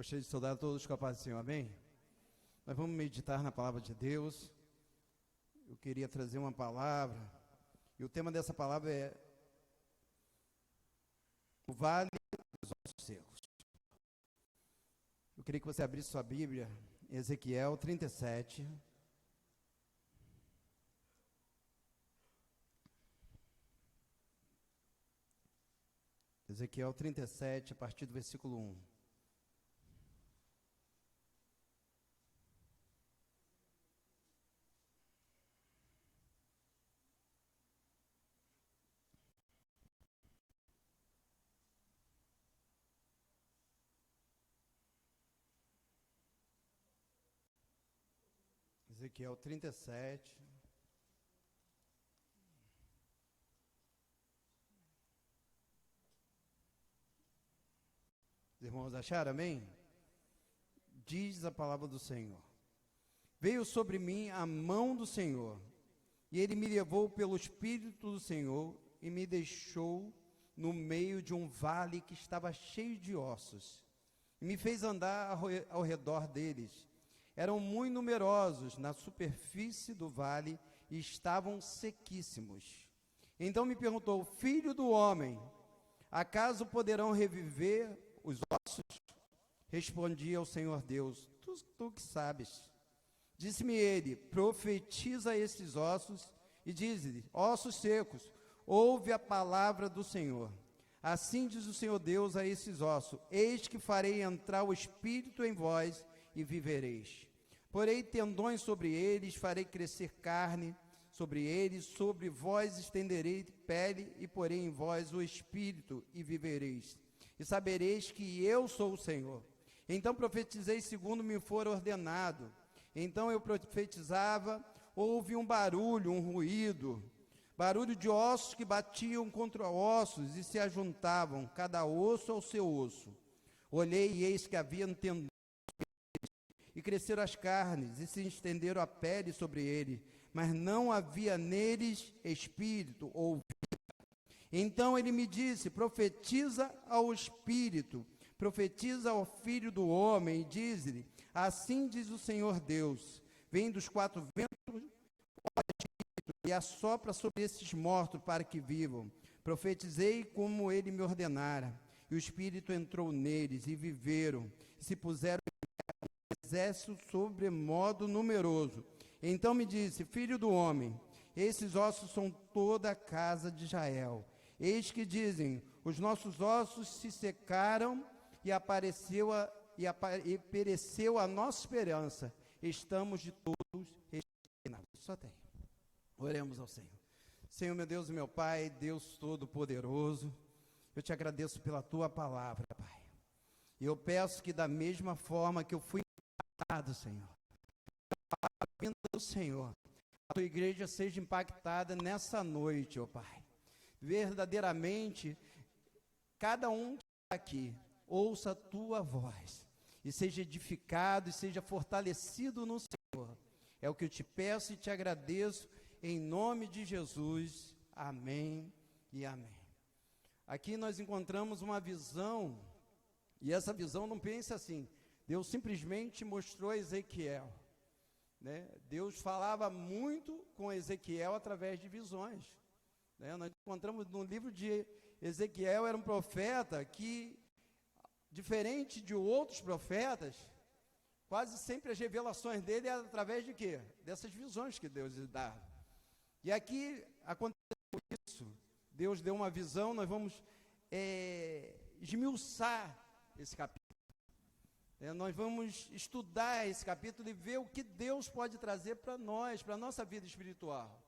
Gostaria de saudar a todos com a paz do Senhor, amém? Nós vamos meditar na palavra de Deus. Eu queria trazer uma palavra, e o tema dessa palavra é o vale dos ossos secos. Eu queria que você abrisse sua Bíblia, em Ezequiel 37. Ezequiel 37, a partir do versículo 1. Ezequiel 37. Os irmãos acharam, amém? Diz a palavra do Senhor: veio sobre mim a mão do Senhor, e ele me levou pelo Espírito do Senhor e me deixou no meio de um vale que estava cheio de ossos, e me fez andar ao redor deles. Eram muito numerosos na superfície do vale e estavam sequíssimos. Então me perguntou: filho do homem, acaso poderão reviver os ossos? Respondi ao Senhor Deus: tu que sabes. Disse-me ele: profetiza a esses ossos e diz-lhe: ossos secos, ouve a palavra do Senhor. Assim diz o Senhor Deus a esses ossos: eis que farei entrar o Espírito em vós e vivereis. Porei tendões sobre eles, farei crescer carne sobre eles, sobre vós estenderei pele e porei em vós o Espírito e vivereis. E sabereis que eu sou o Senhor. Então profetizei segundo me for ordenado. Então eu profetizava, houve um barulho, um ruído, barulho de ossos que batiam contra ossos e se ajuntavam, cada osso ao seu osso. Olhei e eis que havia tendões, e cresceram as carnes, e se estenderam a pele sobre ele, mas não havia neles espírito ou vida. Então ele me disse: profetiza ao Espírito, profetiza ao Filho do Homem, e diz-lhe: assim diz o Senhor Deus, vem dos quatro ventos e assopra sobre esses mortos para que vivam. Profetizei como ele me ordenara, e o Espírito entrou neles, e viveram, e se puseram exército sobremodo numeroso. Então me disse: filho do homem, esses ossos são toda a casa de Israel. Eis que dizem: os nossos ossos se secaram e pereceu a nossa esperança. Estamos de todos exterminados. Só tem. Oremos ao Senhor. Senhor, meu Deus e meu Pai, Deus Todo-Poderoso, eu te agradeço pela tua palavra, Pai. E eu peço que da mesma forma que eu fui impactado, Senhor, a vinda do Senhor, a tua igreja seja impactada nessa noite, ó Pai. Verdadeiramente, cada um que está aqui, ouça a tua voz, e seja edificado, e seja fortalecido no Senhor. É o que eu te peço e te agradeço, em nome de Jesus. Amém e amém. Aqui nós encontramos uma visão, e essa visão, não pense assim, Deus simplesmente mostrou a Ezequiel, né? Deus falava muito com Ezequiel através de visões, né? Nós encontramos no livro de Ezequiel, era um profeta que, diferente de outros profetas, quase sempre as revelações dele eram através de quê? Dessas visões que Deus lhe dá. E aqui aconteceu isso, Deus deu uma visão, nós vamos esmiuçar esse capítulo. Nós vamos estudar esse capítulo e ver o que Deus pode trazer para nós, para a nossa vida espiritual.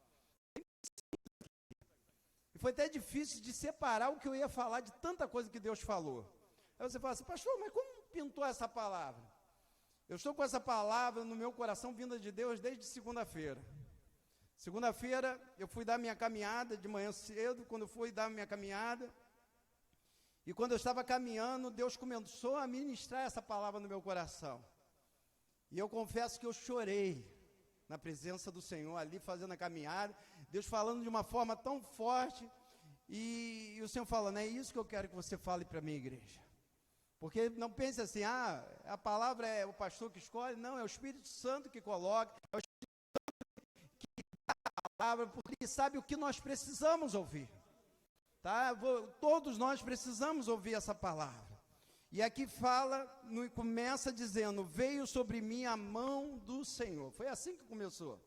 E foi até difícil de separar o que eu ia falar de tanta coisa que Deus falou. Aí você fala assim: pastor, mas como pintou essa palavra? Eu estou com essa palavra no meu coração, vinda de Deus, desde segunda-feira. Segunda-feira eu fui dar minha caminhada de manhã cedo. Quando eu fui dar minha caminhada, e quando eu estava caminhando, Deus começou a ministrar essa palavra no meu coração. E eu confesso que eu chorei na presença do Senhor, ali fazendo a caminhada, Deus falando de uma forma tão forte, e o Senhor falando: é isso que eu quero que você fale para a minha igreja. Porque não pense assim, a palavra é o pastor que escolhe. Não, é o Espírito Santo que coloca, é o Espírito Santo que dá a palavra, porque ele sabe o que nós precisamos ouvir. Tá? Todos nós precisamos ouvir essa palavra. E aqui começa dizendo, veio sobre mim a mão do Senhor. Foi assim que começou.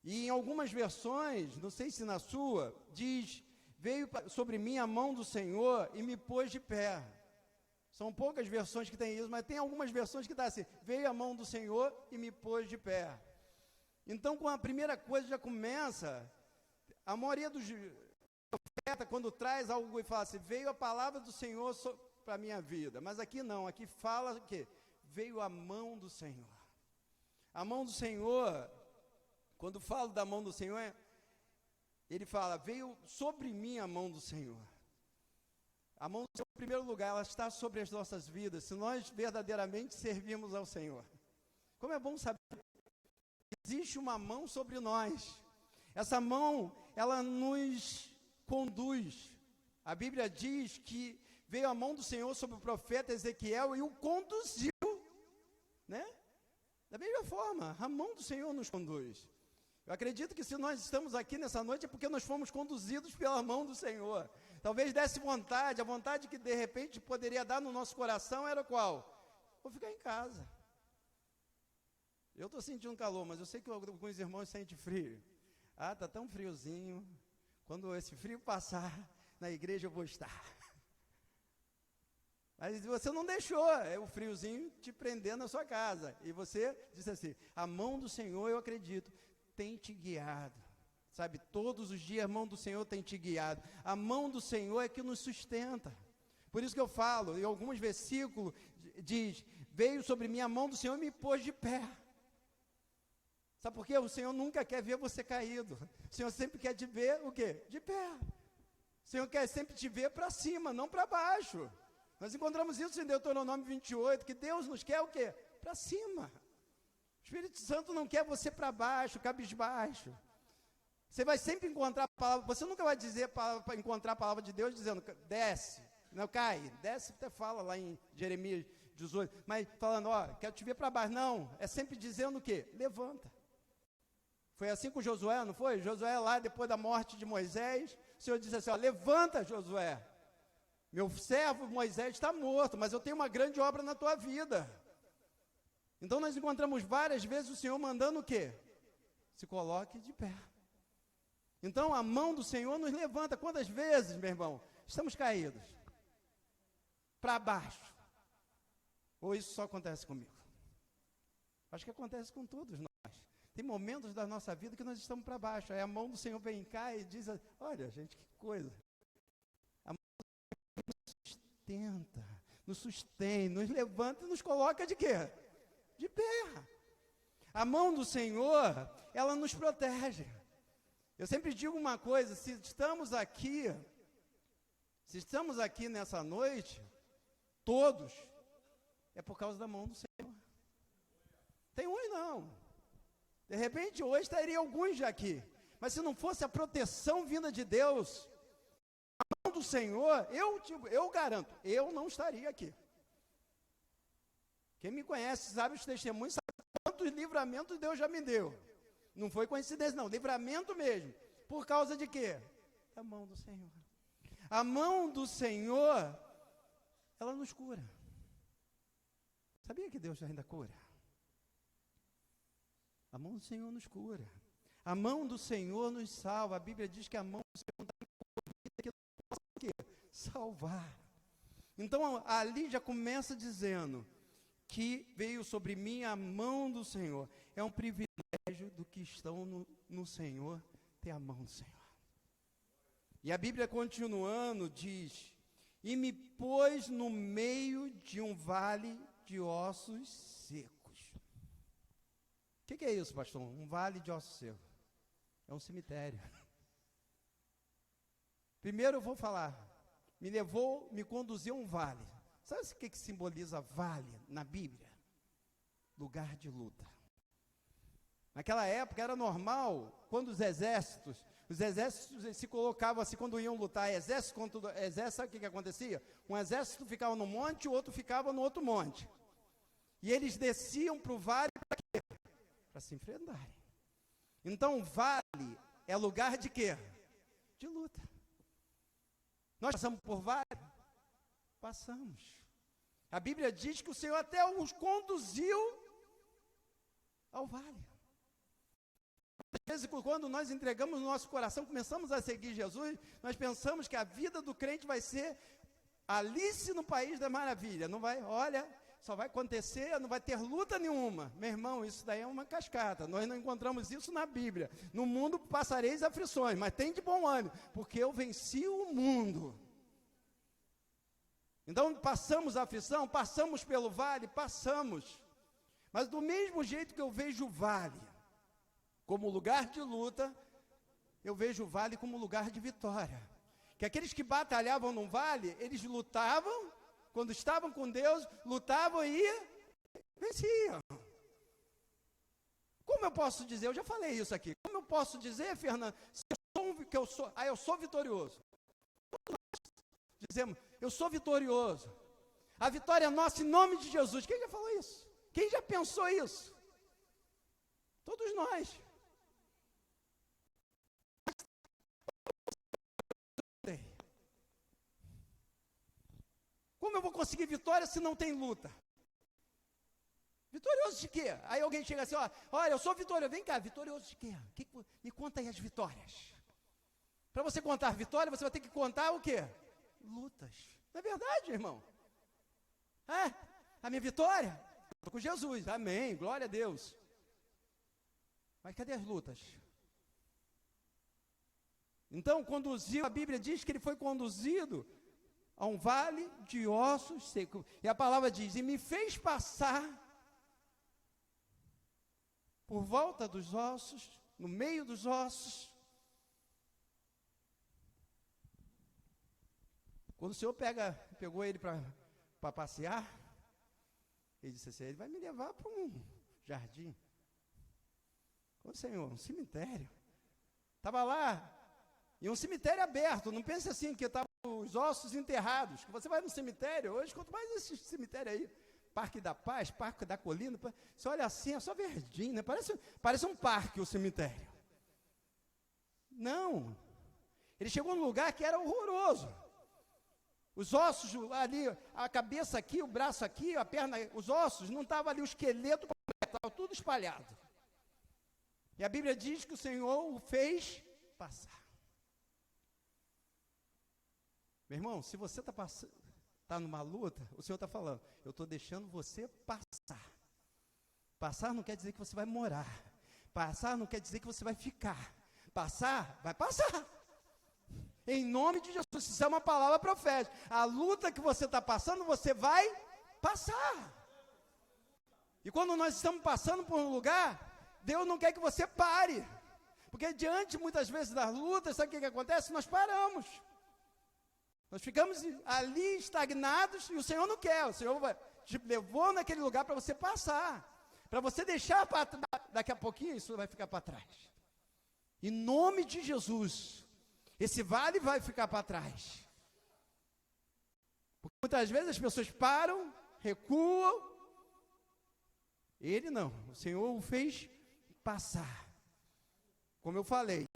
E em algumas versões, não sei se na sua, diz, veio sobre mim a mão do Senhor e me pôs de pé. São poucas versões que tem isso, mas tem algumas versões que está assim, veio a mão do Senhor e me pôs de pé. Então, com a primeira coisa já começa, a maioria dos profetas, quando traz algo e fala assim, veio a palavra do Senhor para a minha vida. Mas aqui não, aqui fala que veio a mão do Senhor. A mão do Senhor, quando falo da mão do Senhor, ele fala, veio sobre mim a mão do Senhor. A mão do Senhor, em primeiro lugar, ela está sobre as nossas vidas, se nós verdadeiramente servimos ao Senhor. Como é bom saber que existe uma mão sobre nós. Essa mão, ela nos conduz. A Bíblia diz que veio a mão do Senhor sobre o profeta Ezequiel e o conduziu, né? Da mesma forma, a mão do Senhor nos conduz. Eu acredito que se nós estamos aqui nessa noite é porque nós fomos conduzidos pela mão do Senhor. Talvez desse vontade, a vontade que de repente poderia dar no nosso coração era qual? Vou ficar em casa. Eu estou sentindo calor, mas eu sei que alguns irmãos sentem frio. Está tão friozinho. Quando esse frio passar, na igreja eu vou estar. Mas você não deixou o friozinho te prender na sua casa. E você disse assim, a mão do Senhor, eu acredito, tem te guiado. Sabe, todos os dias a mão do Senhor tem te guiado. A mão do Senhor é que nos sustenta. Por isso que eu falo, em alguns versículos, diz, veio sobre mim a mão do Senhor e me pôs de pé. Sabe por quê? O Senhor nunca quer ver você caído. O Senhor sempre quer te ver o quê? De pé. O Senhor quer sempre te ver para cima, não para baixo. Nós encontramos isso em Deuteronômio 28, que Deus nos quer o quê? Para cima. O Espírito Santo não quer você para baixo, cabisbaixo. Você vai sempre encontrar a palavra, você nunca vai dizer para encontrar a palavra de Deus dizendo, desce, não cai, desce, até fala lá em Jeremias 18, mas falando, quero te ver para baixo. Não, é sempre dizendo o quê? Levanta. Foi assim com Josué, não foi? Josué lá, depois da morte de Moisés, o Senhor disse assim, levanta, Josué. Meu servo Moisés está morto, mas eu tenho uma grande obra na tua vida. Então nós encontramos várias vezes o Senhor mandando o quê? Se coloque de pé. Então a mão do Senhor nos levanta. Quantas vezes, meu irmão, estamos caídos? Para baixo. Ou isso só acontece comigo? Acho que acontece com todos nós. Tem momentos da nossa vida que nós estamos para baixo. Aí a mão do Senhor vem cá e diz, olha gente, que coisa. A mão do Senhor nos sustenta, nos sustém, nos levanta e nos coloca de quê? De pé. A mão do Senhor, ela nos protege. Eu sempre digo uma coisa, se estamos aqui nessa noite, todos, é por causa da mão do Senhor. Tem uns não. De repente hoje estaria alguns já aqui. Mas se não fosse a proteção vinda de Deus, a mão do Senhor, eu garanto, eu não estaria aqui. Quem me conhece sabe os testemunhos, sabe quantos livramentos Deus já me deu. Não foi coincidência não, livramento mesmo. Por causa de quê? Da mão do Senhor. A mão do Senhor, ela nos cura. Sabia que Deus ainda cura? A mão do Senhor nos cura. A mão do Senhor nos salva. A Bíblia diz que a mão do Senhor dá vida que possa o quê? Salvar. Então ali já começa dizendo que veio sobre mim a mão do Senhor. É um privilégio do que estão no Senhor ter a mão do Senhor. E a Bíblia continuando diz, e me pôs no meio de um vale de ossos secos. O que é isso, pastor? Um vale de ossos secos. É um cemitério. Primeiro eu vou falar, me conduziu a um vale. Sabe o que que, simboliza vale na Bíblia? Lugar de luta. Naquela época era normal, quando os exércitos se colocavam assim, quando iam lutar, exército contra exército, sabe o que acontecia? Um exército ficava no monte, o outro ficava no outro monte. E eles desciam para o vale para quê? Para se enfrentarem. Então, vale é lugar de quê? De luta. Nós passamos por vale? Passamos. A Bíblia diz que o Senhor até os conduziu ao vale. Às vezes, quando nós entregamos o nosso coração, começamos a seguir Jesus, nós pensamos que a vida do crente vai ser Alice no País da Maravilha. Não vai, olha, só vai acontecer, não vai ter luta nenhuma. Meu irmão, isso daí é uma cascata. Nós não encontramos isso na Bíblia. No mundo passareis aflições, mas tem de bom ânimo, porque eu venci o mundo. Então, passamos a aflição, passamos pelo vale, passamos. Mas do mesmo jeito que eu vejo o vale como lugar de luta, eu vejo o vale como lugar de vitória. Que aqueles que batalhavam no vale, eles lutavam, quando estavam com Deus, lutavam e venciam. Como eu posso dizer, eu já falei isso aqui, como eu posso dizer, Fernando, se eu sou vitorioso? Dizemos, eu sou vitorioso. A vitória é nossa em nome de Jesus. Quem já falou isso? Quem já pensou isso? Todos nós. Como eu vou conseguir vitória se não tem luta? Vitorioso de quê? Aí alguém chega assim, ó, olha, eu sou vitorioso. Vem cá, vitorioso de quê? Me conta aí as vitórias. Para você contar vitória, você vai ter que contar o quê? Lutas. Não é verdade, irmão? A minha vitória? Estou com Jesus, amém, glória a Deus. Mas cadê as lutas? Então, a Bíblia diz que ele foi conduzido a um vale de ossos secos. E a palavra diz, e me fez passar por volta dos ossos, no meio dos ossos. Quando o Senhor pegou ele para passear, ele disse assim, ele vai me levar para um jardim. Ô Senhor, um cemitério. Estava lá, e um cemitério aberto, não pense assim, que estavam os ossos enterrados, que você vai no cemitério, hoje, quanto mais esse cemitério aí, Parque da Paz, Parque da Colina, você olha assim, é só verdinho, né? Parece um parque o cemitério. Não, ele chegou num lugar que era horroroso. Os ossos ali, a cabeça aqui, o braço aqui, a perna, os ossos, não estava ali o esqueleto completo, estava tudo espalhado. E a Bíblia diz que o Senhor o fez passar. Meu irmão, se você está numa luta, o Senhor está falando, eu estou deixando você passar. Passar não quer dizer que você vai morar. Passar não quer dizer que você vai ficar. Passar, vai passar. Em nome de Jesus, isso é uma palavra profética. A luta que você está passando, você vai passar. E quando nós estamos passando por um lugar, Deus não quer que você pare. Porque diante, muitas vezes, das lutas, sabe o que acontece? Nós paramos. Nós ficamos ali estagnados e o Senhor não quer. O Senhor te levou naquele lugar para você passar. Para você deixar, daqui a pouquinho, isso vai ficar para trás. Em nome de Jesus. Esse vale vai ficar para trás. Porque muitas vezes as pessoas param, recuam. Ele não. O Senhor o fez passar. Como eu falei,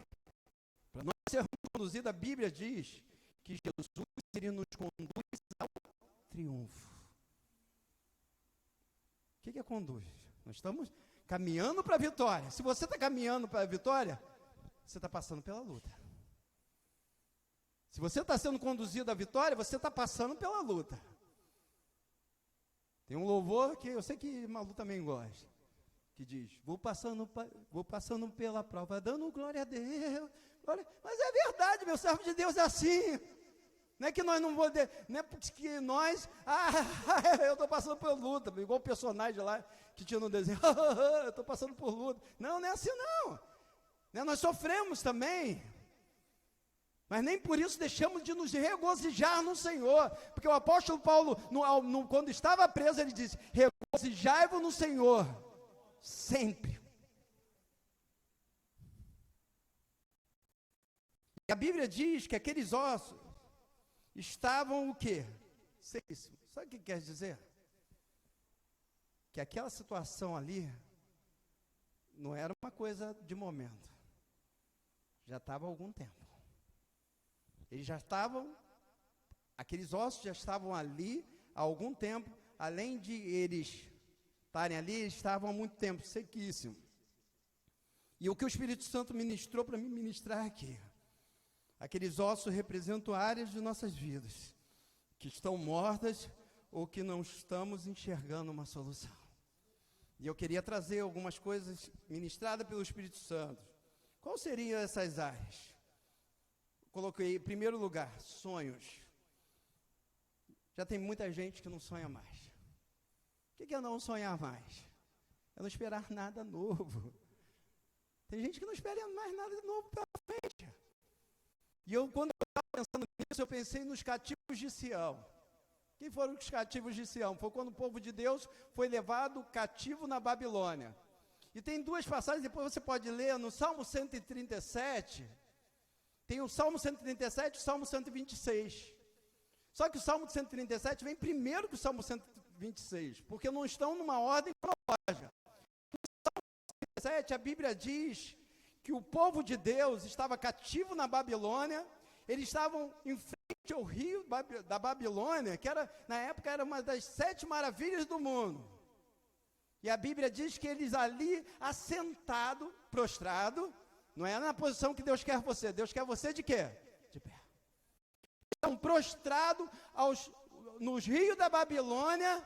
para nós sermos conduzidos, a Bíblia diz que Jesus ele nos conduz ao triunfo. O que é conduz? Nós estamos caminhando para a vitória. Se você está caminhando para a vitória, você está passando pela luta. Se você está sendo conduzido à vitória, você está passando pela luta. Tem um louvor que eu sei que Malu também gosta, que diz, vou passando pela prova, dando glória a Deus. Mas é verdade, meu servo de Deus é assim. Não é que nós não vamos, não é porque nós, eu estou passando por luta, igual o personagem lá que tinha no desenho, eu estou passando por luta. Não é assim não. Nós sofremos também. Mas nem por isso deixamos de nos regozijar no Senhor. Porque o apóstolo Paulo, quando estava preso, ele disse, regozijai-vos no Senhor, sempre. A Bíblia diz que aqueles ossos estavam o quê? Sequíssimos. Sabe o que quer dizer? Que aquela situação ali não era uma coisa de momento. Já estava há algum tempo. Eles já estavam, aqueles ossos já estavam ali há algum tempo. Além de eles estarem ali, eles estavam há muito tempo, sequíssimos. E o que o Espírito Santo ministrou para me ministrar aqui, aqueles ossos representam áreas de nossas vidas, que estão mortas ou que não estamos enxergando uma solução. E eu queria trazer algumas coisas ministradas pelo Espírito Santo. Quais seriam essas áreas? Coloquei em primeiro lugar, sonhos. Já tem muita gente que não sonha mais. O que é não sonhar mais? É não esperar nada novo. Tem gente que não espera mais nada de novo pela frente. E quando eu estava pensando nisso, eu pensei nos cativos de Sião. Quem foram os cativos de Sião? Foi quando o povo de Deus foi levado cativo na Babilônia. E tem duas passagens, depois você pode ler no Salmo 137. Tem o Salmo 137 e o Salmo 126. Só que o Salmo 137 vem primeiro que o Salmo 126, porque não estão numa ordem cronológica. No Salmo 137, a Bíblia diz que o povo de Deus estava cativo na Babilônia, eles estavam em frente ao rio da Babilônia, que na época era uma das 7 maravilhas do mundo. E a Bíblia diz que eles ali, assentado, prostrado, não é na posição que Deus quer você. Deus quer você de quê? De pé. Estão prostrados nos rios da Babilônia,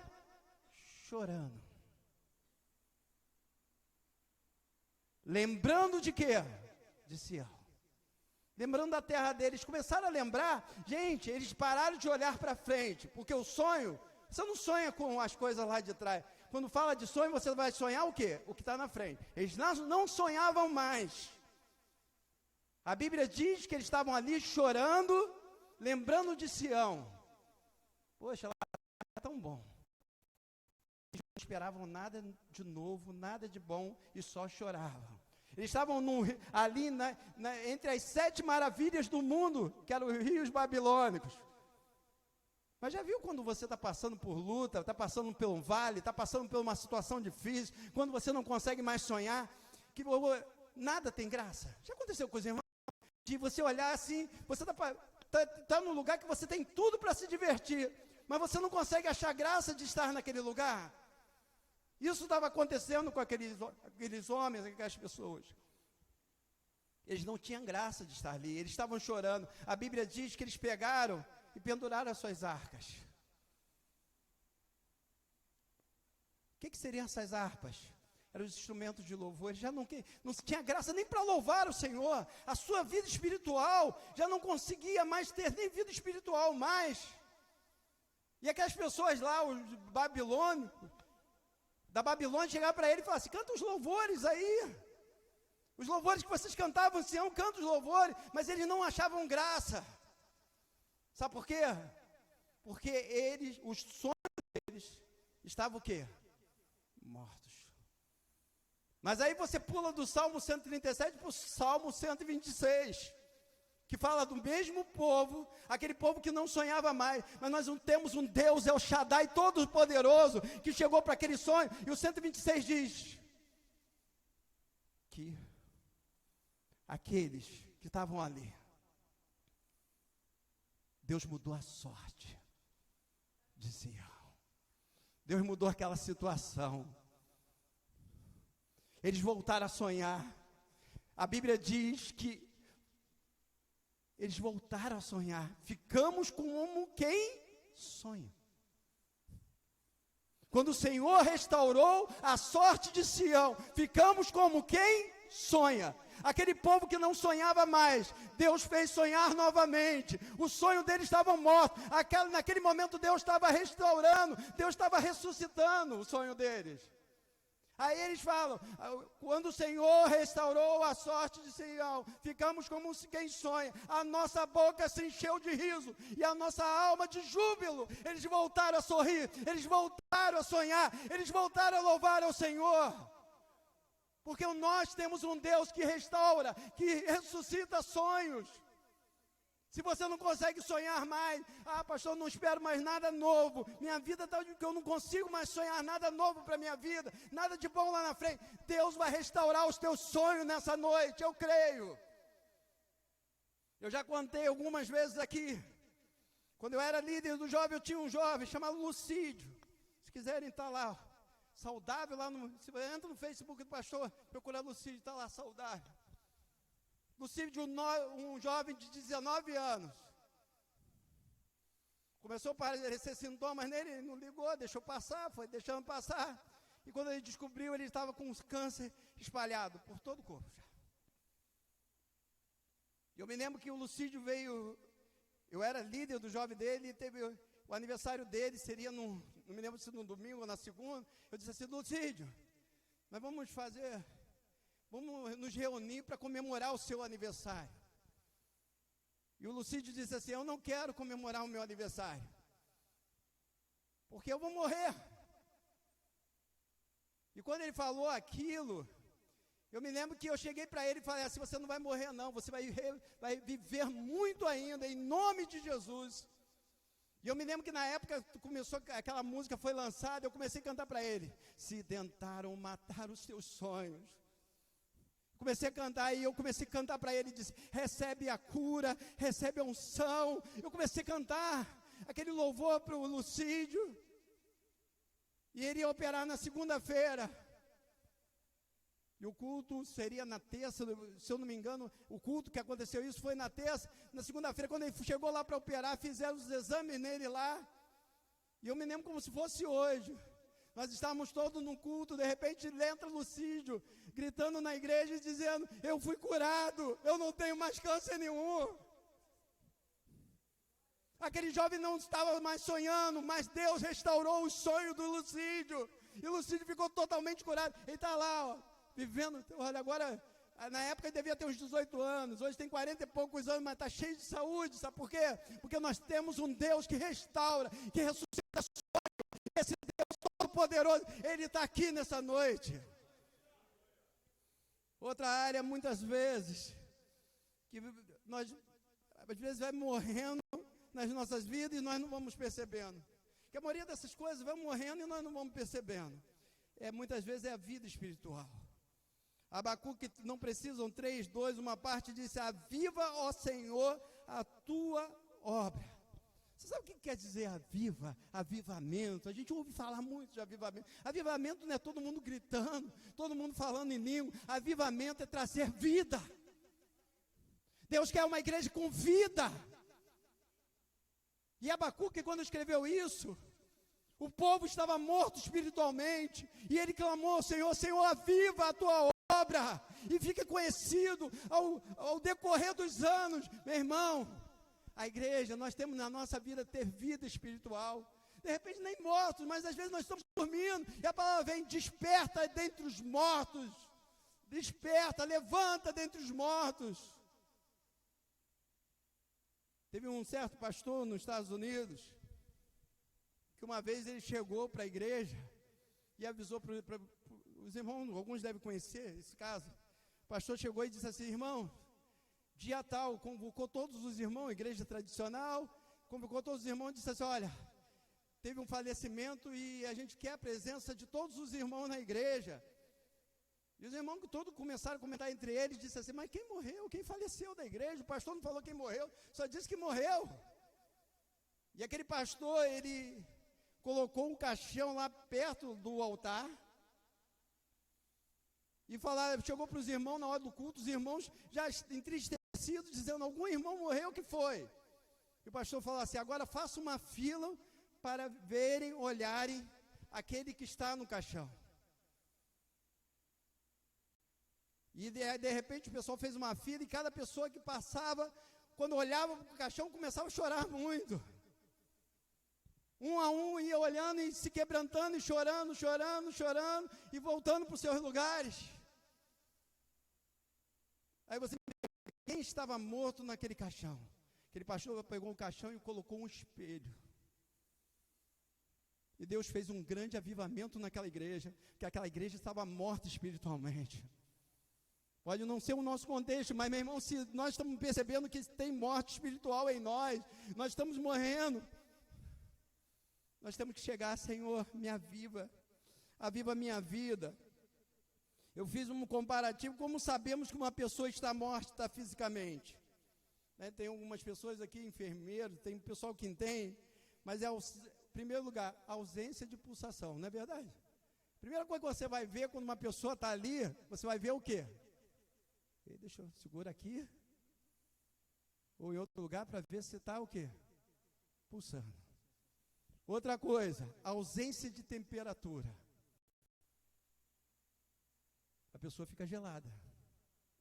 chorando. Lembrando de quê? De Sião. Lembrando da terra deles. Começaram a lembrar, gente, eles pararam de olhar para frente, porque o sonho, você não sonha com as coisas lá de trás. Quando fala de sonho, você vai sonhar o quê? O que está na frente. Eles não sonhavam mais. A Bíblia diz que eles estavam ali chorando, lembrando de Sião. Poxa, lá é tão bom. Eles não esperavam nada de novo, nada de bom, e só choravam. Eles estavam ali entre as 7 maravilhas do mundo, que eram os rios babilônicos. Mas já viu quando você está passando por luta, está passando por um vale, está passando por uma situação difícil, quando você não consegue mais sonhar, que nada tem graça? Já aconteceu com os irmãos? De você olhar assim, você está num lugar que você tem tudo para se divertir, mas você não consegue achar graça de estar naquele lugar. Isso estava acontecendo com aqueles homens, aquelas pessoas. Eles não tinham graça de estar ali, eles estavam chorando. A Bíblia diz que eles pegaram e penduraram as suas arcas. O que seriam essas harpas? Eram os instrumentos de louvor. Eles já não tinha graça nem para louvar o Senhor. A sua vida espiritual já não conseguia mais ter nem vida espiritual mais. E aquelas pessoas lá, os babilônicos, da Babilônia, chegavam para ele e falavam assim: canta os louvores aí. Os louvores que vocês cantavam em Sião, canta os louvores. Mas eles não achavam graça. Sabe por quê? Porque os sonhos deles estavam o quê? Mortos. Mas aí você pula do Salmo 137 para o Salmo 126, que fala do mesmo povo, aquele povo que não sonhava mais, mas nós não temos um Deus, El Shaddai, todo-poderoso, que chegou para aquele sonho, e o 126 diz que aqueles que estavam ali, Deus mudou a sorte de Sião. Deus mudou aquela situação. Eles voltaram a sonhar. A Bíblia diz que eles voltaram a sonhar. Ficamos como quem sonha. Quando o Senhor restaurou a sorte de Sião, ficamos como quem sonha. Aquele povo que não sonhava mais, Deus fez sonhar novamente. O sonho deles estava morto. Naquele momento Deus estava restaurando, Deus estava ressuscitando o sonho deles. Aí eles falam: quando o Senhor restaurou a sorte de Sião, ficamos como quem sonha. A nossa boca se encheu de riso e a nossa alma de júbilo. Eles voltaram a sorrir, eles voltaram a sonhar, eles voltaram a louvar ao Senhor. Porque nós temos um Deus que restaura, que ressuscita sonhos. Se você não consegue sonhar mais, pastor, não espero mais nada novo, minha vida está que eu não consigo mais sonhar nada novo para a minha vida, nada de bom lá na frente, Deus vai restaurar os teus sonhos nessa noite, eu creio. Eu já contei algumas vezes aqui, quando eu era líder do jovem, eu tinha um jovem chamado Lucídio, se quiserem estar lá, saudável lá, se entra no Facebook do pastor, procura Lucídio, está lá saudável. Lucídio, um jovem de 19 anos, começou a aparecer sintomas nele, ele não ligou, deixou passar, foi deixando passar, e quando ele descobriu, ele estava com um câncer espalhado por todo o corpo. Eu me lembro que o Lucídio veio, eu era líder do jovem dele, e teve o aniversário dele, seria não me lembro se no domingo ou na segunda, eu disse assim, Lucídio, nós vamos nos reunir para comemorar o seu aniversário. E o Lucídio disse assim, eu não quero comemorar o meu aniversário, porque eu vou morrer. E quando ele falou aquilo, eu me lembro que eu cheguei para ele e falei assim, você não vai morrer não, você vai viver muito ainda, em nome de Jesus. E eu me lembro que na época começou, aquela música foi lançada, eu comecei a cantar para ele, se tentaram matar os teus sonhos. Comecei a cantar e eu comecei a cantar para ele, disse, recebe a cura, recebe a unção. Eu comecei a cantar aquele louvor para o Lucídio, e ele ia operar na segunda-feira, e o culto seria na terça, se eu não me engano, o culto que aconteceu isso foi na terça. Na segunda-feira, quando ele chegou lá para operar, fizeram os exames nele lá, e eu me lembro como se fosse hoje. Nós estávamos todos num culto, de repente entra Lucídio, gritando na igreja e dizendo, eu fui curado, eu não tenho mais câncer nenhum. Aquele jovem não estava mais sonhando, mas Deus restaurou o sonho do Lucídio, e o Lucídio ficou totalmente curado. Ele está lá, ó, vivendo, olha, agora, na época ele devia ter uns 18 anos, hoje tem 40 e poucos anos, mas está cheio de saúde, sabe por quê? Porque nós temos um Deus que restaura, que ressuscita sonho, esse Deus todo-poderoso, Ele está aqui nessa noite. Outra área, muitas vezes, que nós, às vezes, vai morrendo nas nossas vidas e nós não vamos percebendo. Que a maioria dessas coisas vai morrendo e nós não vamos percebendo. Muitas vezes é a vida espiritual. Abacuque, não precisam 3, 2, uma parte disse, aviva, ó Senhor, a tua obra. Você sabe o que quer dizer aviva? Avivamento. A gente ouve falar muito de avivamento. Avivamento não é todo mundo gritando, todo mundo falando em língua. Avivamento é trazer vida. Deus quer uma igreja com vida. E Abacuque, quando escreveu isso, o povo estava morto espiritualmente, e ele clamou, Senhor, Senhor, aviva a tua obra, e fique conhecido ao decorrer dos anos. Meu irmão, a igreja, nós temos na nossa vida ter vida espiritual, de repente nem mortos, mas às vezes nós estamos dormindo, e a palavra vem, desperta dentre os mortos, desperta, levanta dentre os mortos. Teve um certo pastor nos Estados Unidos, que uma vez ele chegou para a igreja e avisou para os irmãos, alguns devem conhecer esse caso. O pastor chegou e disse assim, irmão, dia tal, convocou todos os irmãos, igreja tradicional, convocou todos os irmãos e disse assim, olha, teve um falecimento e a gente quer a presença de todos os irmãos na igreja. E os irmãos todos começaram a comentar entre eles, disse assim, mas quem morreu? Quem faleceu da igreja? O pastor não falou quem morreu, só disse que morreu. E aquele pastor, ele colocou um caixão lá perto do altar, e chegou para os irmãos na hora do culto, os irmãos já entristecidos, dizendo, algum irmão morreu, o que foi? E o pastor falou assim, agora faça uma fila para verem, olharem aquele que está no caixão. E de repente o pessoal fez uma fila, e cada pessoa que passava, quando olhava para o caixão, começava a chorar muito. Um a um ia olhando e se quebrantando, e chorando, e voltando para os seus lugares. Aí você me pergunta, quem estava morto naquele caixão? Aquele pastor pegou um caixão e colocou um espelho. E Deus fez um grande avivamento naquela igreja, porque aquela igreja estava morta espiritualmente. Pode não ser o nosso contexto, mas, meu irmão, se nós estamos percebendo que tem morte espiritual em nós estamos morrendo, nós temos que chegar, Senhor, me aviva a minha vida. Eu fiz um comparativo, como sabemos que uma pessoa está morta fisicamente. Né? Tem algumas pessoas aqui, enfermeiros, tem pessoal que entende, mas em primeiro lugar, ausência de pulsação, não é verdade? Primeira coisa que você vai ver quando uma pessoa está ali, você vai ver o quê? Deixa eu segurar aqui, ou em outro lugar, para ver se está o quê? Pulsando. Outra coisa, ausência de temperatura. A pessoa fica gelada.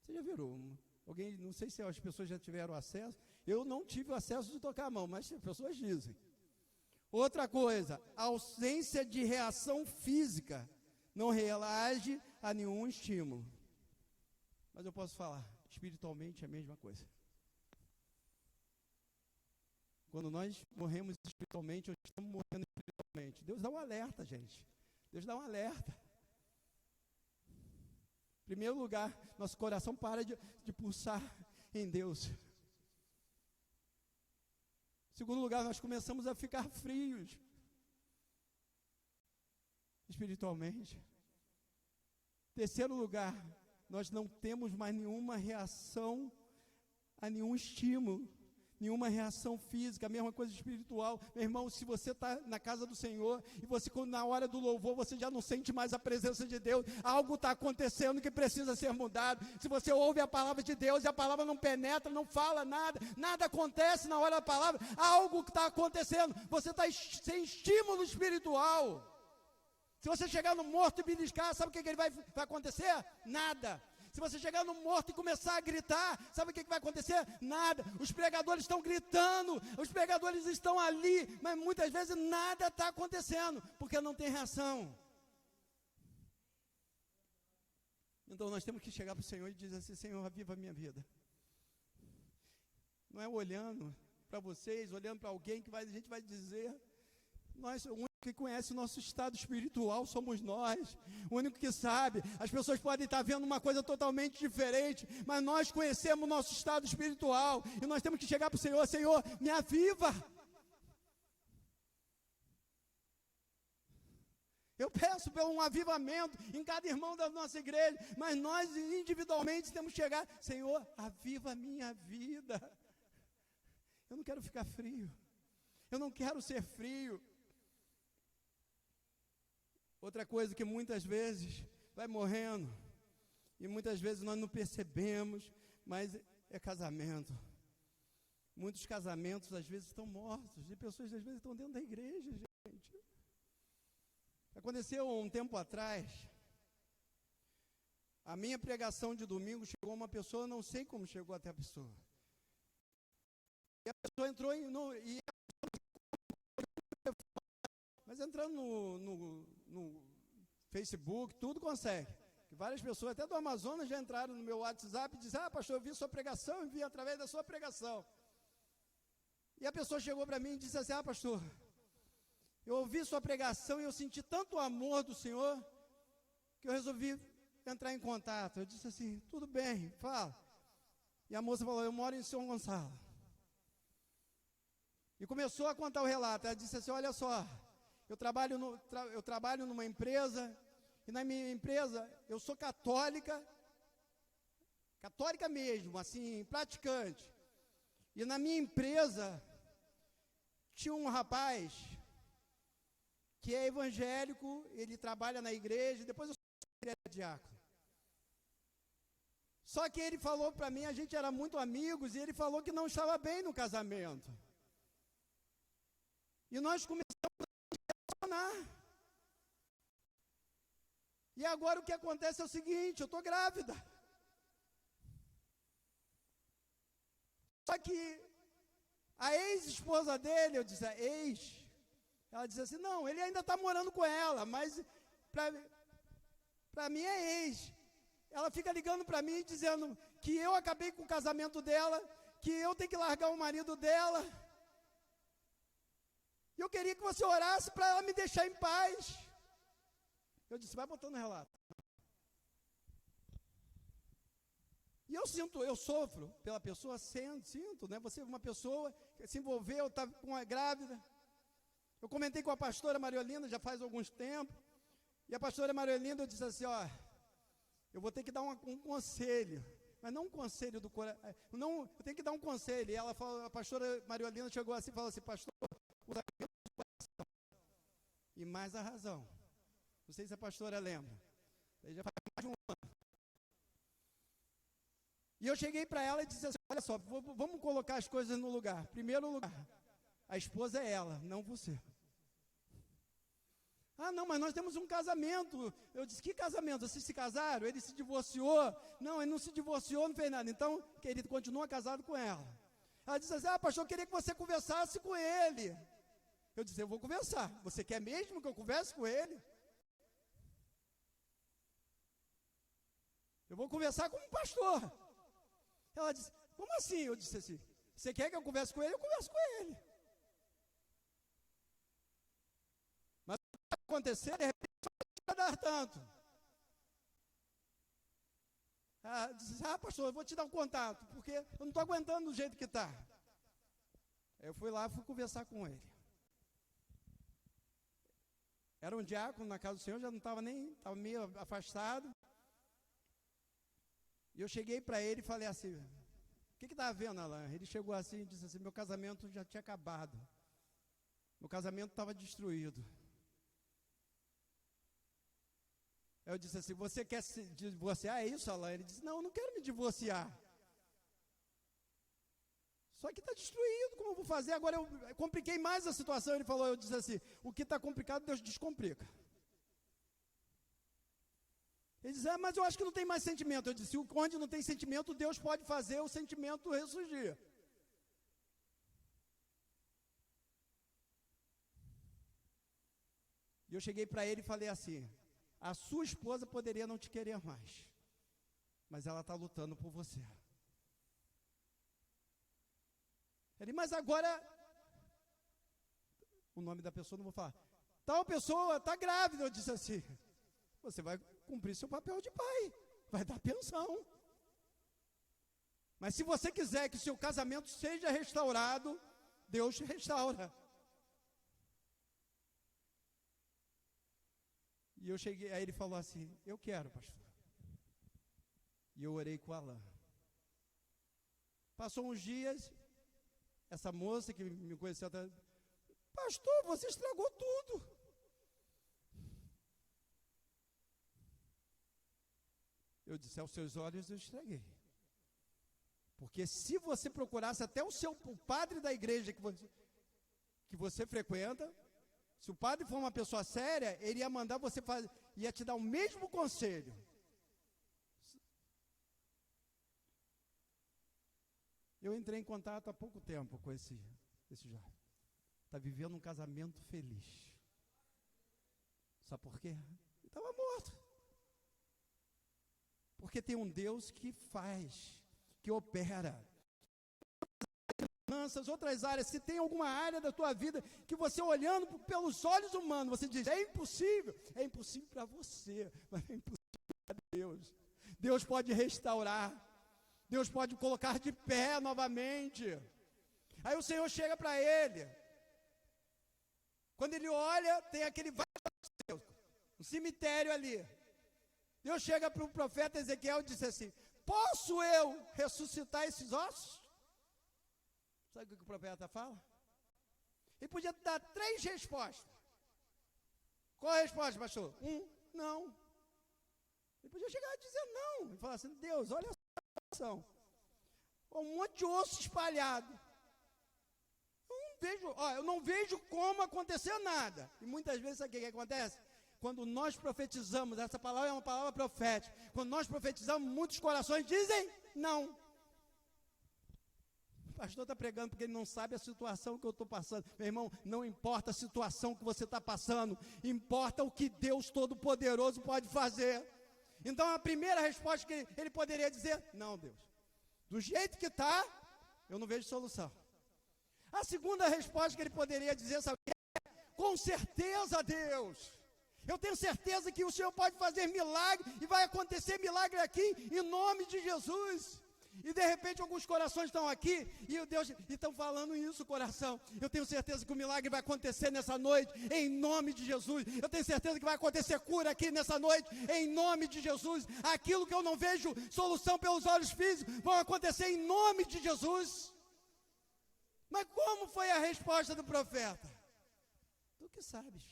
Você já virou? Alguém, não sei se as pessoas já tiveram acesso. Eu não tive o acesso de tocar a mão, mas as pessoas dizem. Outra coisa, ausência de reação física. Não reage a nenhum estímulo. Mas eu posso falar, espiritualmente é a mesma coisa. Quando nós morremos espiritualmente, ou estamos morrendo espiritualmente, Deus dá um alerta, gente. Deus dá um alerta. Em primeiro lugar, nosso coração para de pulsar em Deus. Em segundo lugar, nós começamos a ficar frios espiritualmente. Em terceiro lugar, nós não temos mais nenhuma reação a nenhum estímulo, nenhuma reação física, a mesma coisa espiritual. Meu irmão, se você está na casa do Senhor e você, na hora do louvor, você já não sente mais a presença de Deus, algo está acontecendo que precisa ser mudado. Se você ouve a palavra de Deus e a palavra não penetra, não fala nada, nada acontece na hora da palavra, algo está acontecendo, você está sem estímulo espiritual. Se você chegar no morto e beliscar, sabe o que vai acontecer? Nada. Se você chegar no morto e começar a gritar, sabe o que vai acontecer? Nada. Os pregadores estão gritando, os pregadores estão ali, mas muitas vezes nada está acontecendo, porque não tem reação. Então nós temos que chegar para o Senhor e dizer assim: Senhor, aviva a minha vida. Não é olhando para vocês, olhando para alguém que a gente vai dizer. Nós, o único que conhece o nosso estado espiritual somos nós, o único que sabe. As pessoas podem estar vendo uma coisa totalmente diferente, mas nós conhecemos o nosso estado espiritual, e nós temos que chegar para o Senhor: Senhor, me aviva. Eu peço por um avivamento em cada irmão da nossa igreja, mas nós individualmente temos que chegar: Senhor, aviva a minha vida. Eu não quero ficar frio, eu não quero ser frio. Outra coisa que muitas vezes vai morrendo, e muitas vezes nós não percebemos, mas é casamento. Muitos casamentos às vezes estão mortos, e pessoas às vezes estão dentro da igreja, gente. Aconteceu um tempo atrás, a minha pregação de domingo chegou uma pessoa, não sei como chegou até a pessoa. E a pessoa entrou mas entrando no Facebook, tudo consegue. E várias pessoas, até do Amazonas, já entraram no meu WhatsApp e disseram: pastor, eu vi sua pregação e vi através da sua pregação. E a pessoa chegou para mim e disse assim: pastor, eu ouvi sua pregação e eu senti tanto amor do Senhor, que eu resolvi entrar em contato. Eu disse assim: tudo bem, fala. E a moça falou: eu moro em São Gonçalo. E começou a contar o relato. Ela disse assim: olha só, eu trabalho numa empresa, e na minha empresa eu sou católica mesmo, assim, praticante. E na minha empresa tinha um rapaz que é evangélico, ele trabalha na igreja, depois eu soube que ele é diácono. Só que ele falou para mim, a gente era muito amigos, e ele falou que não estava bem no casamento. E nós começamos a relacionar. E agora o que acontece é o seguinte: eu estou grávida. Só que a ex-esposa dele, eu disse, ela disse assim: não, ele ainda está morando com ela, mas para mim é ex. Ela fica ligando para mim dizendo que eu acabei com o casamento dela, que eu tenho que largar o marido dela. E eu queria que você orasse para ela me deixar em paz. Eu disse: vai botando relato. E eu sofro pela pessoa, sinto, né? Você, uma pessoa que se envolveu, está com uma grávida. Eu comentei com a pastora Mariolinda já faz alguns tempos, e a pastora Mariolinda disse assim, ó, eu vou ter que dar um conselho, mas não um conselho do coração, não, eu tenho que dar um conselho. E ela falou, a pastora Mariolinda chegou assim e falou assim, pastor, o coração e mais a razão. Não sei se a pastora lembra, já faz mais de um ano. E eu cheguei para ela e disse assim, olha só, vamos colocar as coisas no lugar. Primeiro lugar, a esposa é ela, não você. Ah, não, mas nós temos um casamento. Eu disse, que casamento? Vocês se casaram? Ele se divorciou? Não, ele não se divorciou, não fez nada. Então, ele continua casado com ela. Ela disse assim, pastor, eu queria que você conversasse com ele. Eu disse, eu vou conversar. Você quer mesmo que eu converse com ele? Eu vou conversar com um pastor. Ela disse, como assim? Eu disse assim, você quer que eu converse com ele? Eu converso com ele. Mas o que vai acontecer, de repente, não vai dar tanto. Disse, pastor, eu vou te dar um contato, porque eu não estou aguentando do jeito que está. Eu fui lá, fui conversar com ele. Era um diácono na casa do Senhor, já não estava estava meio afastado. E eu cheguei para ele e falei assim, o que está havendo, Alain? Ele chegou assim e disse assim, meu casamento já tinha acabado. Meu casamento estava destruído. Eu disse assim, você quer se divorciar? É isso, Alain? Ele disse, não, eu não quero me divorciar. Só que está destruído, como eu vou fazer? Agora eu compliquei mais a situação. Ele falou, eu disse assim, o que está complicado, Deus descomplica. Ele disse, mas eu acho que não tem mais sentimento. Eu disse, onde não tem sentimento, Deus pode fazer o sentimento ressurgir. E eu cheguei para ele e falei assim, a sua esposa poderia não te querer mais, mas ela está lutando por você. Ele, mas agora, o nome da pessoa não vou falar, tal pessoa está grávida. Eu disse assim, você vai cumprir seu papel de pai, vai dar pensão. Mas se você quiser que seu casamento seja restaurado, Deus restaura. E eu cheguei, aí ele falou assim, eu quero, pastor. E eu orei com o Alain. Passou uns dias, essa moça que me conheceu, pastor, você estragou tudo. Eu disse, aos seus olhos eu estraguei. Porque se você procurasse até o padre da igreja que você frequenta, se o padre for uma pessoa séria, ele ia mandar você fazer, ia te dar o mesmo conselho. Eu entrei em contato há pouco tempo com esse jovem. Está vivendo um casamento feliz. Sabe por quê? Ele estava morto. Porque tem um Deus que faz, que opera. Outras áreas, se tem alguma área da tua vida que você olhando pelos olhos humanos, você diz, é impossível para você, mas é impossível para Deus. Deus pode restaurar, Deus pode colocar de pé novamente. Aí o Senhor chega para ele, quando ele olha, tem aquele um cemitério ali. Deus chega para o profeta Ezequiel e diz assim, posso eu ressuscitar esses ossos? Sabe o que o profeta fala? Ele podia dar 3 respostas. Qual a resposta, pastor? Não. Ele podia chegar e dizer não. Ele fala assim, Deus, olha a situação. Um monte de osso espalhado. Eu não vejo como acontecer nada. E muitas vezes, sabe o que acontece? Quando nós profetizamos, essa palavra é uma palavra profética. Quando nós profetizamos, muitos corações dizem não. O pastor está pregando porque ele não sabe a situação que eu estou passando. Meu irmão, não importa a situação que você está passando, importa o que Deus Todo-Poderoso pode fazer. Então a primeira resposta que ele poderia dizer, não, Deus, do jeito que está, eu não vejo solução. A segunda resposta que ele poderia dizer, sabe, com certeza, Deus, Eu tenho certeza que o Senhor pode fazer milagre, e vai acontecer milagre aqui, em nome de Jesus. E de repente alguns corações estão aqui, e Deus estão falando isso, coração. Eu tenho certeza que o milagre vai acontecer nessa noite, em nome de Jesus. Eu tenho certeza que vai acontecer cura aqui nessa noite, em nome de Jesus. Aquilo que eu não vejo solução pelos olhos físicos, vai acontecer em nome de Jesus. Mas como foi a resposta do profeta? Tu que sabes.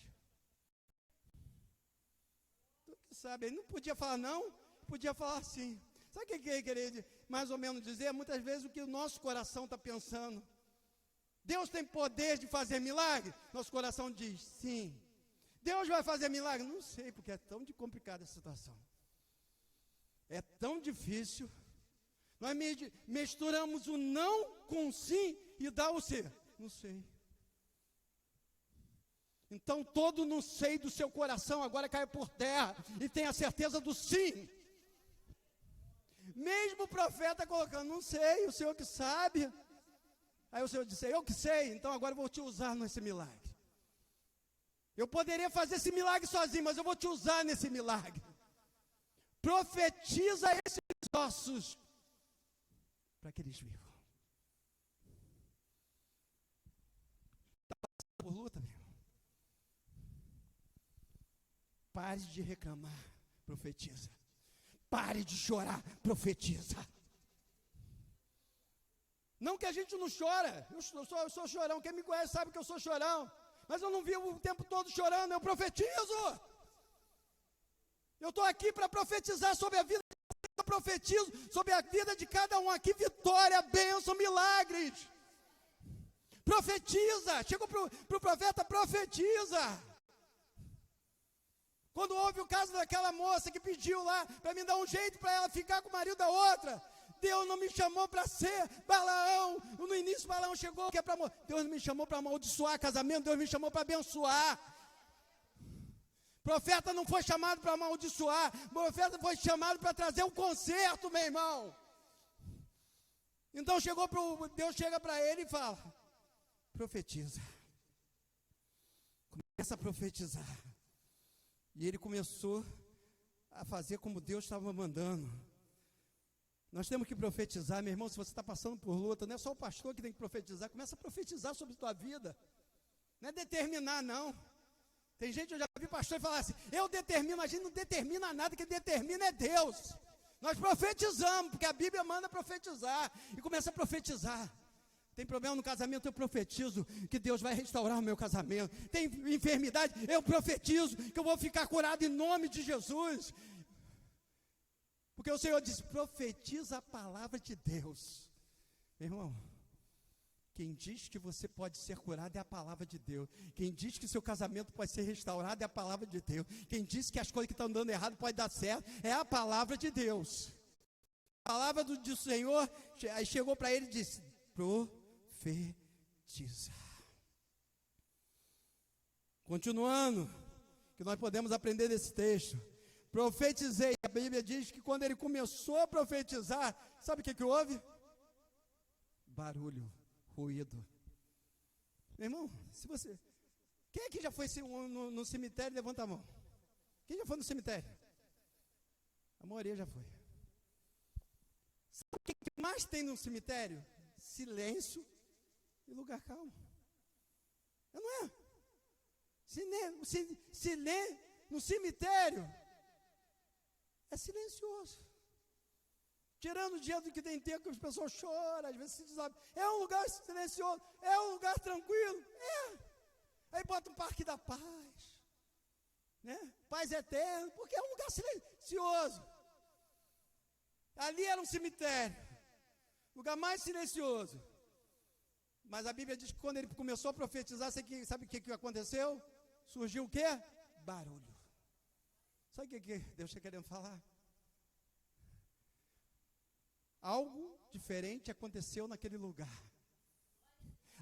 Tu que sabe. Ele não podia falar não, podia falar sim. Sabe o que ele queria mais ou menos dizer? Muitas vezes o que o nosso coração está pensando. Deus tem poder de fazer milagre? Nosso coração diz sim. Deus vai fazer milagre? Não sei, porque é tão complicada a situação. É tão difícil. Nós misturamos o não com o sim e dá o sim. Não sei. Então todo não sei do seu coração agora cai por terra e tem a certeza do sim. Mesmo o profeta colocando, não sei, o Senhor que sabe. Aí o Senhor disse, eu que sei, então agora eu vou te usar nesse milagre. Eu poderia fazer esse milagre sozinho, mas eu vou te usar nesse milagre. Profetiza esses ossos, para que eles vivam. Está passando por luta, meu irmão? Pare de reclamar, profetiza. Pare de chorar, profetiza. Não que a gente não chora, eu sou chorão, quem me conhece sabe que eu sou chorão, mas eu não vivo o tempo todo chorando, eu profetizo. Eu estou aqui para profetizar sobre a vida, eu profetizo sobre a vida de cada um aqui, vitória, bênção, milagres. Profetiza, chega para o profeta, profetiza. Quando houve o caso daquela moça que pediu lá para me dar um jeito para ela ficar com o marido da outra, Deus não me chamou para ser Balaão. No início Balaão chegou que é para Deus não me chamou para amaldiçoar casamento, Deus me chamou para abençoar. Profeta não foi chamado para amaldiçoar, profeta foi chamado para trazer um conserto, meu irmão. Então Deus chega para ele e fala: profetiza. Começa a profetizar. E ele começou a fazer como Deus estava mandando. Nós temos que profetizar, meu irmão. Se você está passando por luta, não é só o pastor que tem que profetizar. Começa a profetizar sobre a tua vida. Não é determinar, não. Tem gente, eu já vi pastor falar assim, eu determino. A gente não determina nada, quem determina é Deus. Nós profetizamos, porque a Bíblia manda profetizar. E começa a profetizar. Tem problema no casamento, eu profetizo que Deus vai restaurar o meu casamento. Tem enfermidade, eu profetizo que eu vou ficar curado em nome de Jesus. Porque o Senhor diz, profetiza a palavra de Deus. Meu irmão, quem diz que você pode ser curado é a palavra de Deus. Quem diz que seu casamento pode ser restaurado é a palavra de Deus. Quem diz que as coisas que estão dando errado podem dar certo é a palavra de Deus. A palavra do Senhor, aí chegou para ele e disse, profetiza. Continuando, que nós podemos aprender desse texto. Profetizei. A Bíblia diz que quando ele começou a profetizar, sabe o que houve? Barulho, ruído. Meu irmão, se você... Quem aqui já foi no cemitério? Levanta a mão. Quem já foi no cemitério? A maioria já foi. Sabe o que mais tem no cemitério? Silêncio e lugar calmo. Não é? No cemitério é silencioso. Tirando o dia do que tem tempo que as pessoas choram, às vezes se desabam. É um lugar silencioso, é um lugar tranquilo. É. Aí bota um parque da paz, né? Paz eterna, porque é um lugar silencioso. Ali era um cemitério, lugar mais silencioso. Mas a Bíblia diz que quando ele começou a profetizar, sabe o que aconteceu? Surgiu o quê? Barulho. Sabe o que Deus está querendo falar? Algo diferente aconteceu naquele lugar.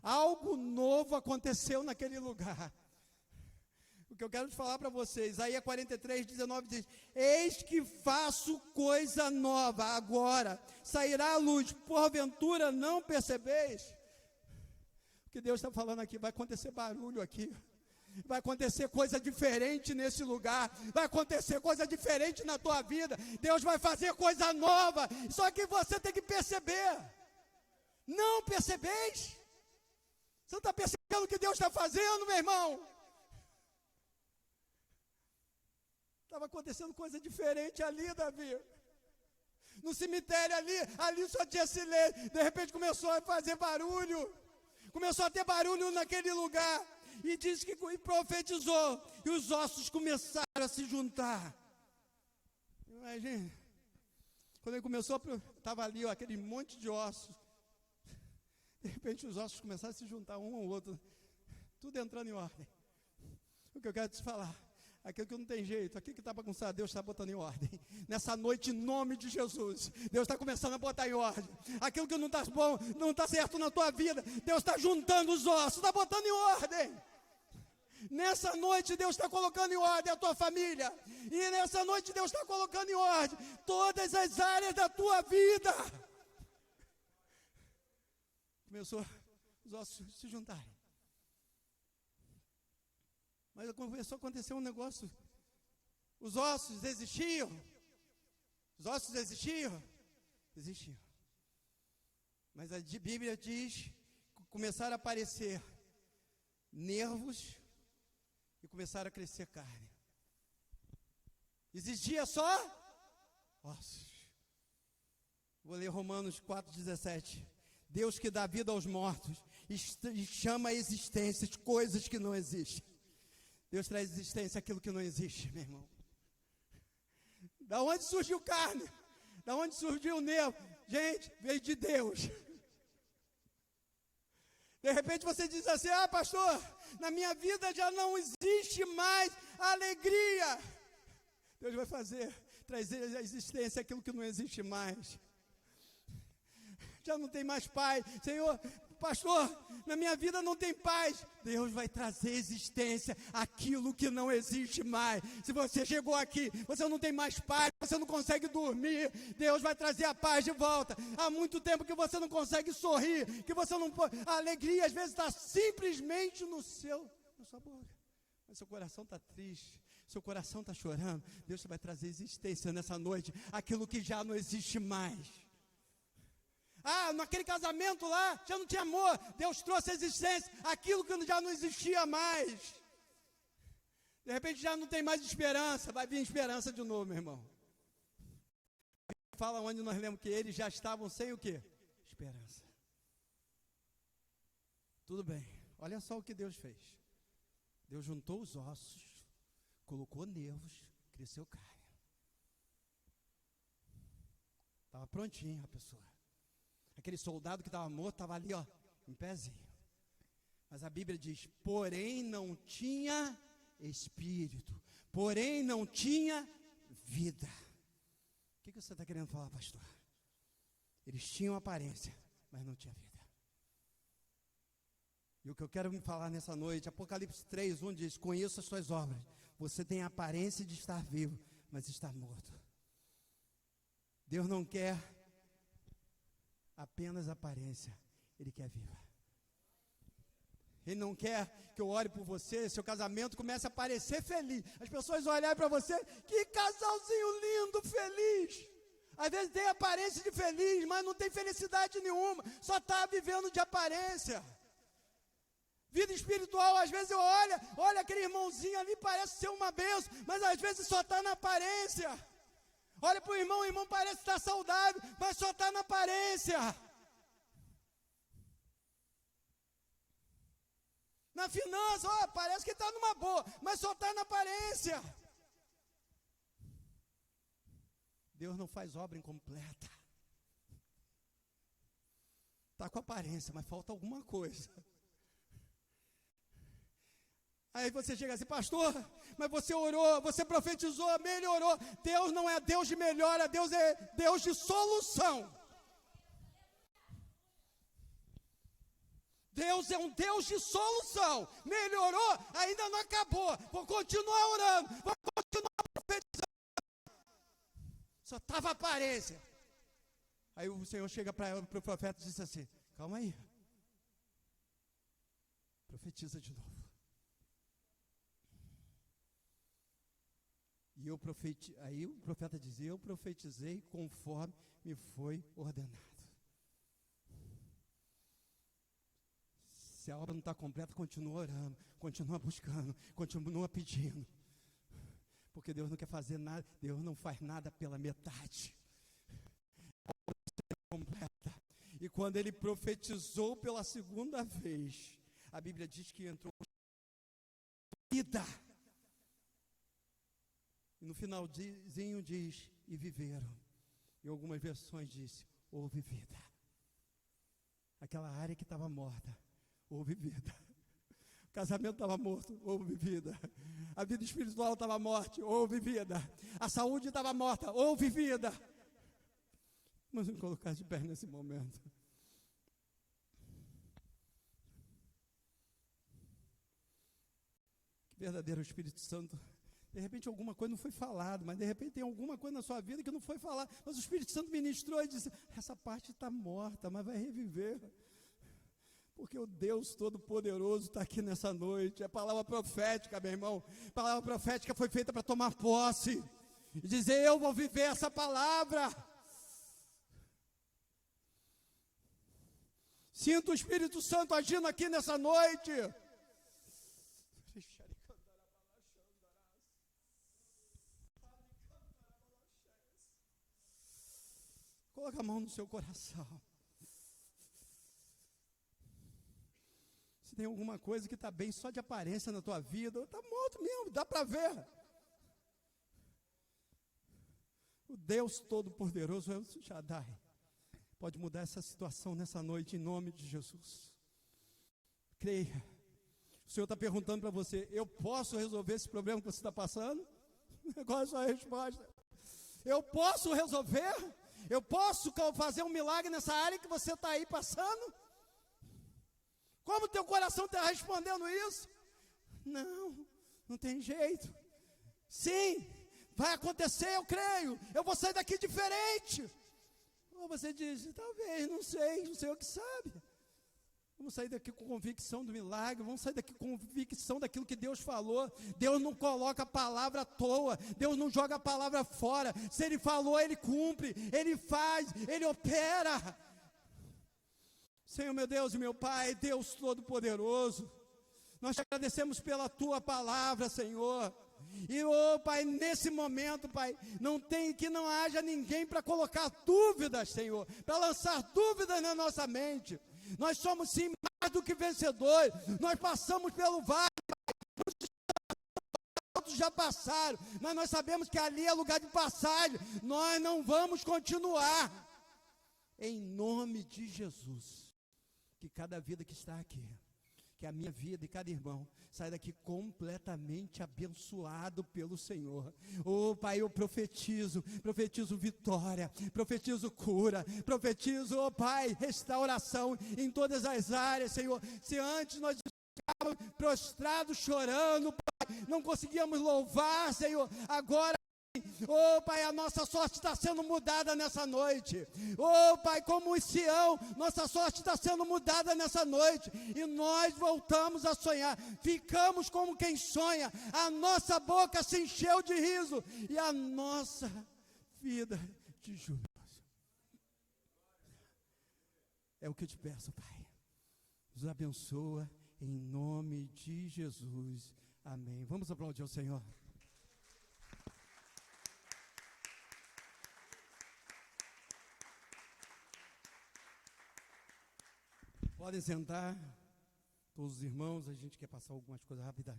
Algo novo aconteceu naquele lugar. O que eu quero te falar para vocês, Isaías 43, 19 diz, eis que faço coisa nova, agora sairá a luz, porventura não percebeis? O que Deus está falando aqui, vai acontecer barulho aqui. Vai acontecer coisa diferente nesse lugar. Vai acontecer coisa diferente na tua vida. Deus vai fazer coisa nova. Só que você tem que perceber. Não percebeis? Você não está percebendo o que Deus está fazendo, meu irmão? Estava acontecendo coisa diferente ali, Davi. No cemitério ali só tinha silêncio. De repente começou a fazer barulho. Começou a ter barulho naquele lugar. E diz que profetizou. E os ossos começaram a se juntar. Imagina. Quando ele começou, estava ali aquele monte de ossos. De repente os ossos começaram a se juntar um ao outro. Tudo entrando em ordem. O que eu quero te falar. Aquilo que não tem jeito, aquilo que está bagunçado, Deus está botando em ordem. Nessa noite, em nome de Jesus, Deus está começando a botar em ordem. Aquilo que não está bom, não está certo na tua vida, Deus está juntando os ossos, está botando em ordem. Nessa noite, Deus está colocando em ordem a tua família. E nessa noite, Deus está colocando em ordem todas as áreas da tua vida. Começou os ossos se juntarem. Mas começou a acontecer um negócio. Os ossos existiam. Os ossos existiam. Existiam. Mas a Bíblia diz que começaram a aparecer nervos e começaram a crescer carne. Existia só ossos. Vou ler Romanos 4,17. Deus que dá vida aos mortos e chama a existência de coisas que não existem. Deus traz existência àquilo que não existe, meu irmão. Da onde surgiu carne? Da onde surgiu o nervo? Gente, veio de Deus. De repente você diz assim: ah, pastor, na minha vida já não existe mais alegria. Deus vai trazer à existência aquilo que não existe mais. Já não tem mais paz. Senhor, pastor, na minha vida não tem paz. Deus vai trazer existência aquilo que não existe mais. Se você chegou aqui, você não tem mais paz, você não consegue dormir, Deus vai trazer a paz de volta. Há muito tempo que você não consegue sorrir, que você não pode. A alegria às vezes está simplesmente na sua boca. Mas seu coração está triste, seu coração está chorando. Deus vai trazer existência nessa noite, aquilo que já não existe mais. Ah, naquele casamento lá, já não tinha amor. Deus trouxe a existência, aquilo que já não existia mais. De repente já não tem mais esperança, vai vir esperança de novo, meu irmão. Fala onde nós lemos que eles já estavam sem o quê? Esperança. Tudo bem, olha só o que Deus fez. Deus juntou os ossos, colocou nervos, cresceu carne. Estava prontinho a pessoa. Aquele soldado que estava morto, estava ali, ó, em pezinho. Mas a Bíblia diz, porém não tinha espírito, porém não tinha vida. O que você está querendo falar, pastor? Eles tinham aparência, mas não tinha vida. E o que eu quero me falar nessa noite, Apocalipse 3:1 diz, conheço as suas obras, você tem a aparência de estar vivo, mas está morto. Deus não quer apenas aparência, Ele quer viva. Ele não quer que eu ore por você, seu casamento comece a parecer feliz. As pessoas olharem para você, que casalzinho lindo, feliz. Às vezes tem aparência de feliz, mas não tem felicidade nenhuma, só está vivendo de aparência. Vida espiritual, às vezes eu olho aquele irmãozinho ali, parece ser uma bênção, mas às vezes só está na aparência. Olha para o irmão parece estar saudável, mas só está na aparência. Na finança, parece que está numa boa, mas só está na aparência. Deus não faz obra incompleta. Está com aparência, mas falta alguma coisa. Aí você chega assim, pastor, mas você orou, você profetizou, melhorou. Deus não é Deus de melhora, Deus é Deus de solução. Deus é um Deus de solução. Melhorou, ainda não acabou. Vou continuar orando, vou continuar profetizando. Só estava aparência. Aí o Senhor chega para o profeta e diz assim, calma aí. Profetiza de novo. E aí o profeta dizia, eu profetizei conforme me foi ordenado. Se a obra não está completa, continua orando, continua buscando, continua pedindo. Porque Deus não quer fazer nada, Deus não faz nada pela metade. A obra é completa. E quando ele profetizou pela segunda vez, a Bíblia diz que entrou vida. E no finalzinho diz, e viveram. Em algumas versões diz, houve vida. Aquela área que estava morta, houve vida. O casamento estava morto, houve vida. A vida espiritual estava morta, houve vida. A saúde estava morta, houve vida. Vamos nos colocar de pé nesse momento. Que verdadeiro Espírito Santo. De repente alguma coisa não foi falada, mas de repente tem alguma coisa na sua vida que não foi falada. Mas o Espírito Santo ministrou e disse, essa parte está morta, mas vai reviver. Porque o Deus Todo-Poderoso está aqui nessa noite. É palavra profética, meu irmão. Palavra profética foi feita para tomar posse. E dizer, eu vou viver essa palavra. Sinto o Espírito Santo agindo aqui nessa noite. Coloca a mão no seu coração. Se tem alguma coisa que está bem só de aparência na tua vida, está morto mesmo, dá para ver. O Deus Todo-Poderoso é o Shaddai. Pode mudar essa situação nessa noite em nome de Jesus. Creia. O Senhor está perguntando para você, eu posso resolver esse problema que você está passando? Qual é a sua resposta? Eu posso resolver? Eu posso fazer um milagre nessa área que você está aí passando? Como o teu coração está respondendo isso? Não, não tem jeito. Sim, vai acontecer, eu creio. Eu vou sair daqui diferente. Ou você diz, talvez, não sei o que sabe. Vamos sair daqui com convicção do milagre, vamos sair daqui com convicção daquilo que Deus falou. Deus não coloca a palavra à toa, Deus não joga a palavra fora. Se Ele falou, Ele cumpre, Ele faz, Ele opera. Senhor, meu Deus e meu Pai, Deus Todo-Poderoso, nós te agradecemos pela Tua palavra, Senhor. E, Pai, nesse momento, Pai, não haja ninguém para colocar dúvidas, Senhor, para lançar dúvidas na nossa mente. Nós somos sim mais do que vencedores. Nós passamos pelo vale, outros já passaram, mas nós sabemos que ali é lugar de passagem. Nós não vamos continuar. Em nome de Jesus, que cada vida que está aqui, que a minha vida e cada irmão sai daqui completamente abençoado pelo Senhor. Oh, Pai, eu profetizo vitória, profetizo cura, profetizo, oh, Pai, restauração em todas as áreas, Senhor. Se antes nós ficávamos prostrados, chorando, Pai, não conseguíamos louvar, Senhor, agora, oh, Pai, a nossa sorte está sendo mudada nessa noite. Oh, Pai, como em Sião, nossa sorte está sendo mudada nessa noite. E nós voltamos a sonhar. Ficamos como quem sonha. A nossa boca se encheu de riso. E a nossa vida de júbilo. É o que eu te peço, Pai. Nos abençoa em nome de Jesus. Amém. Vamos aplaudir ao Senhor. Podem sentar, todos os irmãos, a gente quer passar algumas coisas rápidas.